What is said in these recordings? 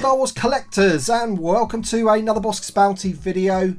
Star Wars collectors, and welcome to another Bossk's Bounty video.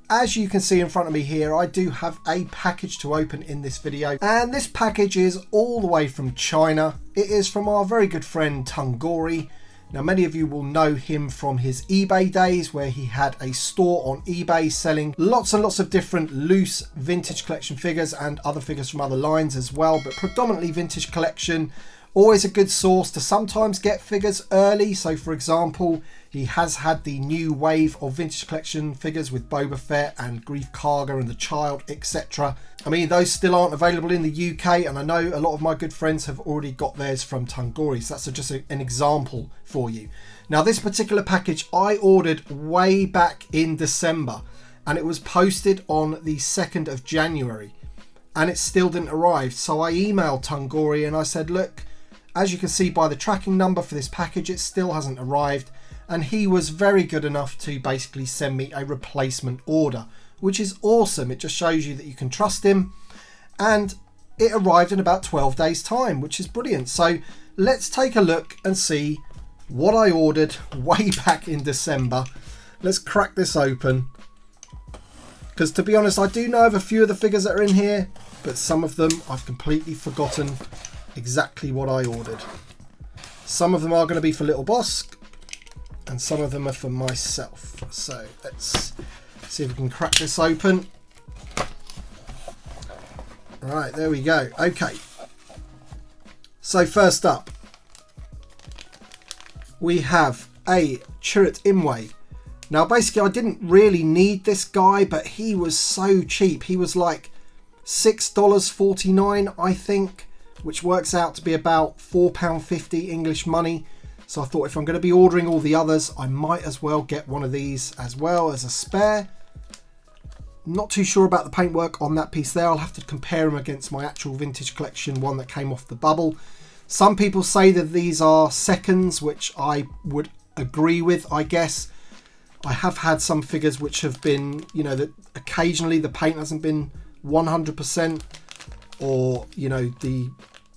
As you can see in front of me here, I do have a package to open in this video, and this package is all the way from China. It is from our very good friend TungHori. Now, many of you will know him from his eBay days, where he had a store on eBay selling lots and lots of different loose vintage collection figures and other figures from other lines as well, but predominantly vintage collection. Always a good source to sometimes get figures early. So for example, he has had the new wave of vintage collection figures with Boba Fett and Grief Karga and the Child, etc. I mean, those still aren't available in the UK, and I know a lot of my good friends have already got theirs from TungHori. So that's just an example for you. Now, this particular package I ordered way back in December, and it was posted on the 2nd of January, and it still didn't arrive. So I emailed TungHori and I said, look, as you can see by the tracking number for this package, it still hasn't arrived. And he was very good enough to basically send me a replacement order, which is awesome. It just shows you that you can trust him. And it arrived in about 12 days time, which is brilliant. So let's take a look and see what I ordered way back in December. Let's crack this open. Because to be honest, I do know of a few of the figures that are in here, but some of them I've completely forgotten exactly what I ordered. Some of them are going to be for little Bossk, and some of them are for myself. So let's see if we can crack this open. Right, there we go. Okay, so first up we have a Chirrut Imwe. Now basically I didn't really need this guy, but he was so cheap. He was like $6.49 I think, which works out to be about £4.50 English money. So I thought if I'm going to be ordering all the others, I might as well get one of these as well as a spare. Not too sure about the paintwork on that piece there. I'll have to compare them against my actual vintage collection one that came off the bubble. Some people say that these are seconds, which I would agree with, I guess. I have had some figures which have been, you know, that occasionally the paint hasn't been 100%, or, you know, the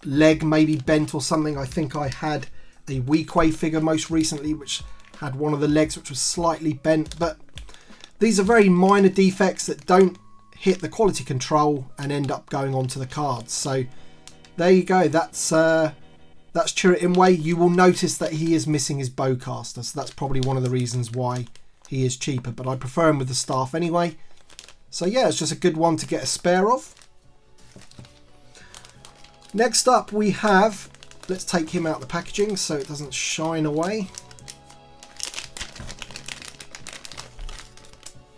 leg maybe bent or something. I think I had a Weequay figure most recently which had one of the legs which was slightly bent, but these are very minor defects that don't hit the quality control and end up going onto the cards. So there you go. That's Chirrut Imwe. You will notice that he is missing his bowcaster, so that's probably one of the reasons why he is cheaper, but I prefer him with the staff anyway. So yeah, it's just a good one to get a spare of. Next up we have, let's take him out of the packaging so it doesn't shine away.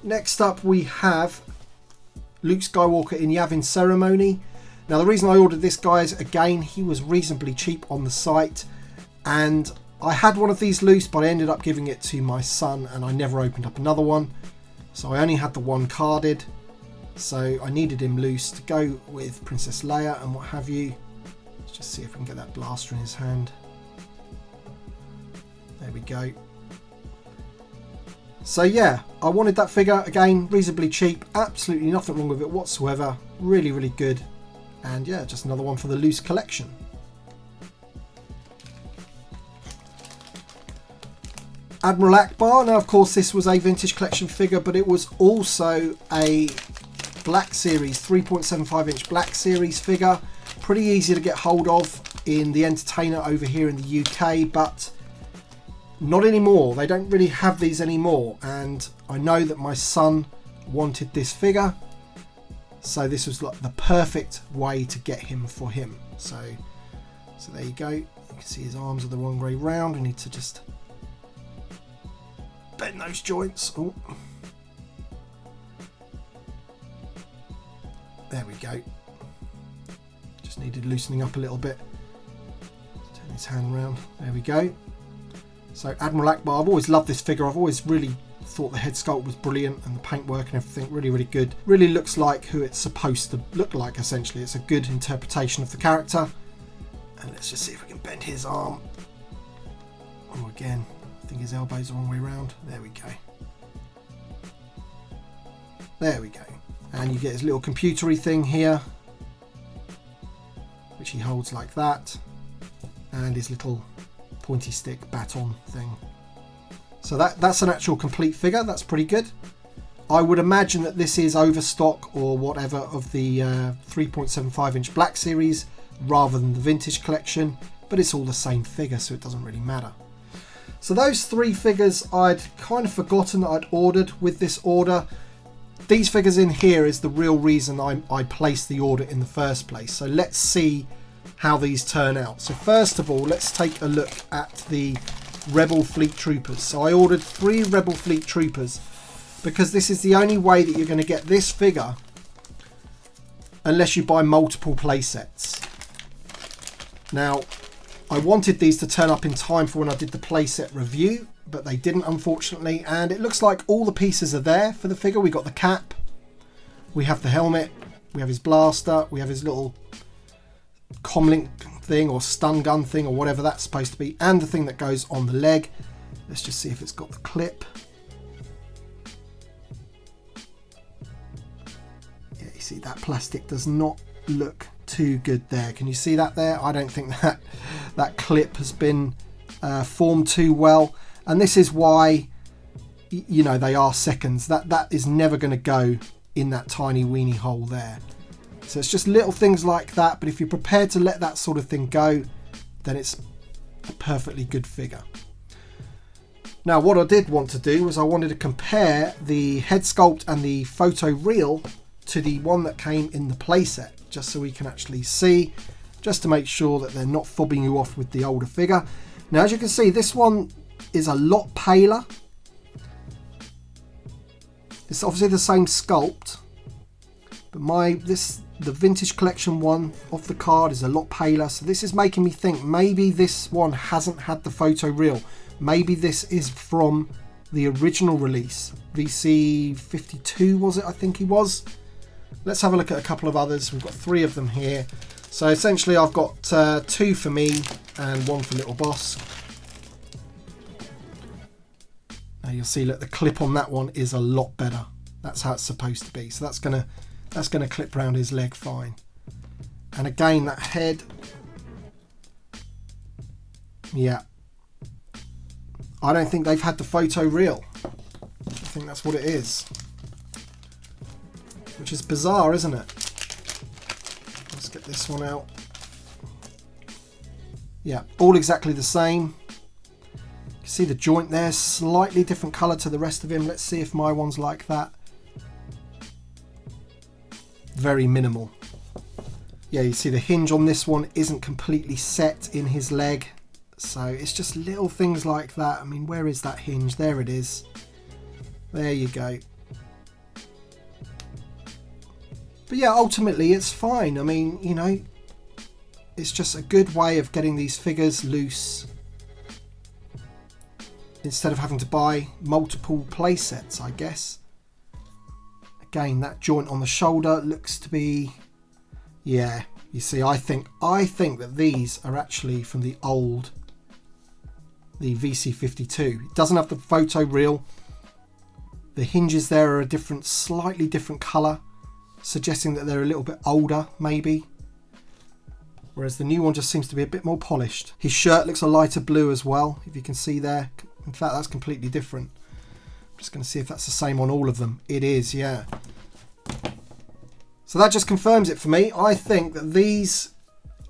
Next up we have Luke Skywalker in Yavin Ceremony. Now the reason I ordered this guy is, again, he was reasonably cheap on the site, and I had one of these loose, but I ended up giving it to my son and I never opened up another one. So I only had the one carded. So I needed him loose to go with Princess Leia and what have you. Let's just see if we can get that blaster in his hand. There we go. So yeah, I wanted that figure. Again, reasonably cheap. Absolutely nothing wrong with it whatsoever. Really, really good. And yeah, just another one for the loose collection. Admiral Ackbar. Now, of course, this was a vintage collection figure, but it was also a Black Series, 3.75 inch Black Series figure. Pretty easy to get hold of in the Entertainer over here in the UK, but not anymore. They don't really have these anymore, and I know that my son wanted this figure, so this was like the perfect way to get him for him. So there you go. You can see his arms are the wrong way round. We need to just bend those joints. Oh. There we go. Just needed loosening up a little bit. Turn his hand around. There we go. So Admiral Ackbar, I've always loved this figure. I've always really thought the head sculpt was brilliant, and the paintwork and everything really, really good. Really looks like who it's supposed to look like, essentially. It's a good interpretation of the character. And let's just see if we can bend his arm. Oh, again, I think his elbow's the wrong way around. There we go. There we go. And you get his little computery thing here, which he holds like that, and his little pointy stick baton thing. So that's an actual complete figure. That's pretty good. I would imagine that this is overstock or whatever of the 3.75 inch Black Series rather than the Vintage Collection, but it's all the same figure, so it doesn't really matter. So those 3 figures I'd kind of forgotten that I'd ordered with this order. These figures in here is the real reason I placed the order in the first place. So let's see how these turn out. So first of all, let's take a look at the Rebel Fleet Troopers. So I ordered 3 Rebel Fleet Troopers because this is the only way that you're going to get this figure unless you buy multiple play sets. Now, I wanted these to turn up in time for when I did the playset review, but they didn't, unfortunately. And it looks like all the pieces are there for the figure. We got the cap, we have the helmet, we have his blaster, we have his little comlink thing or stun gun thing or whatever that's supposed to be, and the thing that goes on the leg. Let's just see if it's got the clip. Yeah, you see that plastic does not look too good there. Can you see that there? I don't think that clip has been formed too well, and this is why, you know, they are seconds. That is never going to go in that tiny weeny hole there. So it's just little things like that, but if you're prepared to let that sort of thing go, then it's a perfectly good figure. Now, what I did want to do was I wanted to compare the head sculpt and the photo reel to the one that came in the playset, just so we can actually see, just to make sure that they're not fobbing you off with the older figure. Now, as you can see, this one is a lot paler. It's obviously the same sculpt, but the Vintage Collection one off the card is a lot paler, so this is making me think maybe this one hasn't had the photo reel. Maybe this is from the original release, VC52 was it? I think he was. Let's have a look at a couple of others. We've got 3 of them here. So essentially I've got 2 for me and 1 for little Bossk. Now you'll see, look, the clip on that one is a lot better. That's how it's supposed to be. So that's gonna clip around his leg fine. And again, that head, yeah, I don't think they've had the photo reel. I think that's what it is, which is bizarre, isn't it? Let's get this one out. Yeah, all exactly the same. You can see the joint there, slightly different colour to the rest of him. Let's see if my one's like that. Very minimal. Yeah, you see the hinge on this one isn't completely set in his leg, so it's just little things like that. I mean, where is that hinge? There it is. There you go. But yeah, ultimately it's fine. I mean, you know, it's just a good way of getting these figures loose instead of having to buy multiple play sets, I guess. Again, that joint on the shoulder looks to be, yeah, you see, I think that these are actually from the VC52. It doesn't have the photo reel. The hinges there are a different, slightly different colour, suggesting that they're a little bit older, maybe. Whereas the new one just seems to be a bit more polished. His shirt looks a lighter blue as well, if you can see there. In fact, that's completely different. Just going to see if that's the same on all of them. It is, yeah. So that just confirms it for me. I think that these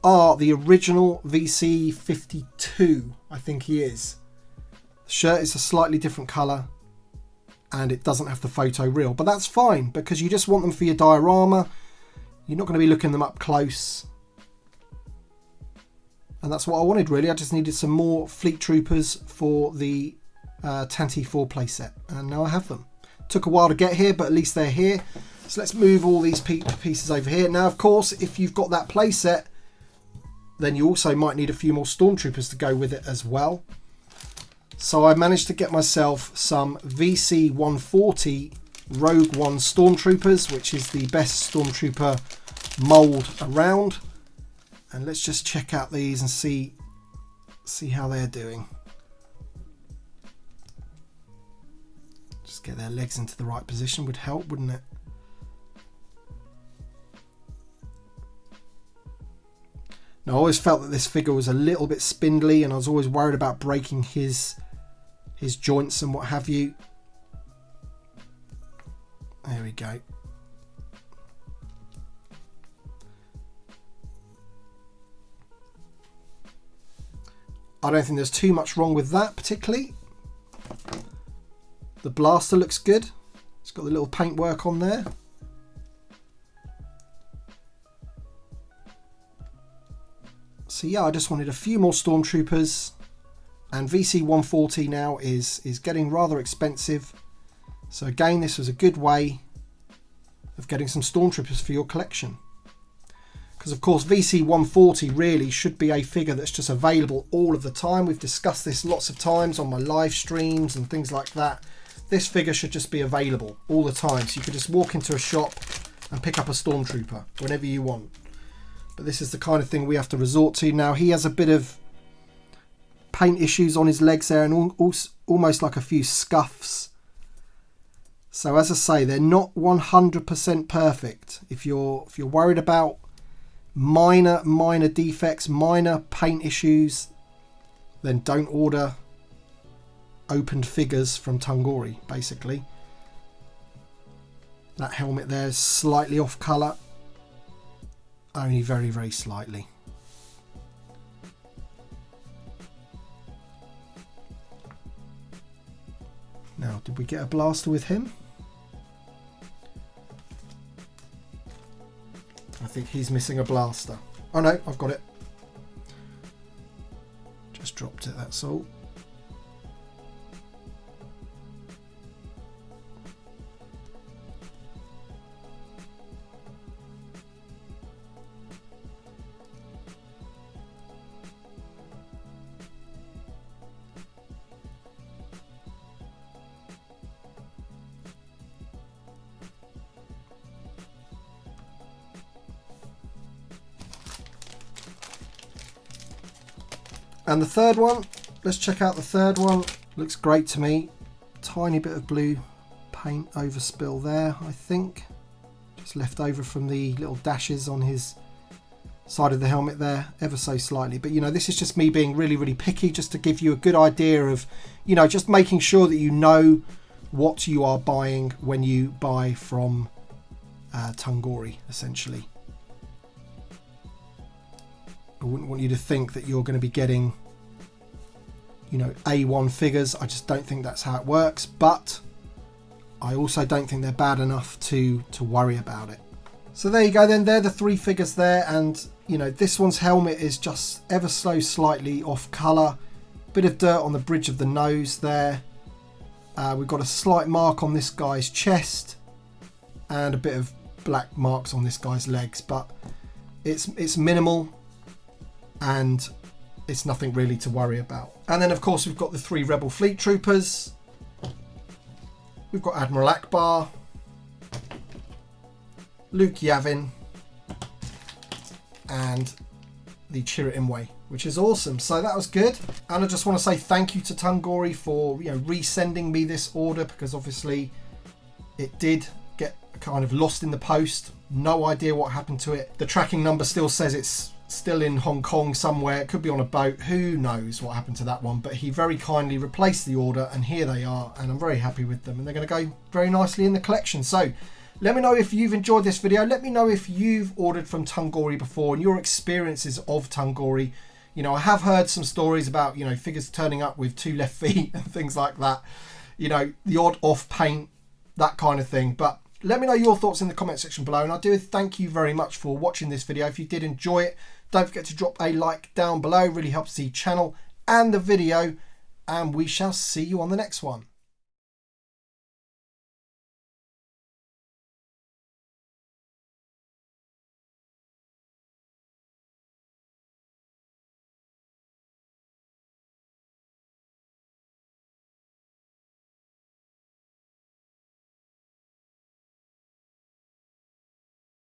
are the original VC52. I think he is. The shirt is a slightly different colour and it doesn't have the photo reel, but that's fine because you just want them for your diorama. You're not going to be looking them up close. And that's what I wanted, really. I just needed some more Fleet Troopers for the Tanty 4 playset, and now I have them. Took a while to get here, but at least they're here. So let's move all these pieces over here. Now, of course, if you've got that playset, then you also might need a few more stormtroopers to go with it as well. So I managed to get myself some VC140 Rogue One stormtroopers, which is the best stormtrooper mold around. And let's just check out these and see how they're doing. Just get their legs into the right position would help, wouldn't it? Now, I always felt that this figure was a little bit spindly, and I was always worried about breaking his his joints and what have you. There we go. I don't think there's too much wrong with that particularly. The blaster looks good. It's got the little paintwork on there. So yeah, I just wanted a few more stormtroopers, and VC 140 now is getting rather expensive. So again, this was a good way of getting some stormtroopers for your collection. Because of course VC 140 really should be a figure that's just available all of the time. We've discussed this lots of times on my live streams and things like that. This figure should just be available all the time. So you could just walk into a shop and pick up a stormtrooper whenever you want. But this is the kind of thing we have to resort to now. He has a bit of paint issues on his legs there, and almost like a few scuffs. So as I say, they're not 100% perfect. If you're worried about minor defects, minor paint issues, then don't order opened figures from TungHori. Basically, that helmet there is slightly off colour, only very slightly. Now, did we get a blaster with him? I think he's missing a blaster. Oh no, I've got it. Just dropped it, that's all. And the third one, let's check out the third one. Looks great to me. Tiny bit of blue paint overspill there, I think. Just left over from the little dashes on his side of the helmet there, ever so slightly. But you know, this is just me being really picky, just to give you a good idea of, you know, just making sure that you know what you are buying when you buy from TungHori, essentially. I wouldn't want you to think that you're going to be getting, you know, A1 figures. I just don't think that's how it works, but I also don't think they're bad enough to worry about it. So there you go then, they're the three figures there, and you know, this one's helmet is just ever so slightly off colour. Bit of dirt on the bridge of the nose there. We've got a slight mark on this guy's chest and a bit of black marks on this guy's legs, but it's minimal. And it's nothing really to worry about. And then of course we've got the three Rebel Fleet Troopers. We've got Admiral Ackbar, Luke Yavin, and the Chirrut Imwe, which is awesome. So that was good. And I just want to say thank you to TungHori for, you know, resending me this order, because obviously it did get kind of lost in the post. No idea what happened to it. The tracking number still says it's still in Hong Kong somewhere. It could be on a boat. Who knows what happened to that one, but he very kindly replaced the order, and here they are, and I'm very happy with them, and they're going to go very nicely in the collection. So let me know if you've enjoyed this video. Let me know if you've ordered from TungHori before and your experiences of TungHori. You know, I have heard some stories about, you know, figures turning up with 2 left feet and things like that, you know, the odd off paint, that kind of thing. But let me know your thoughts in the comment section below, and I do thank you very much for watching this video. If you did enjoy it, don't forget to drop a like down below. It really helps the channel and the video, and we shall see you on the next one.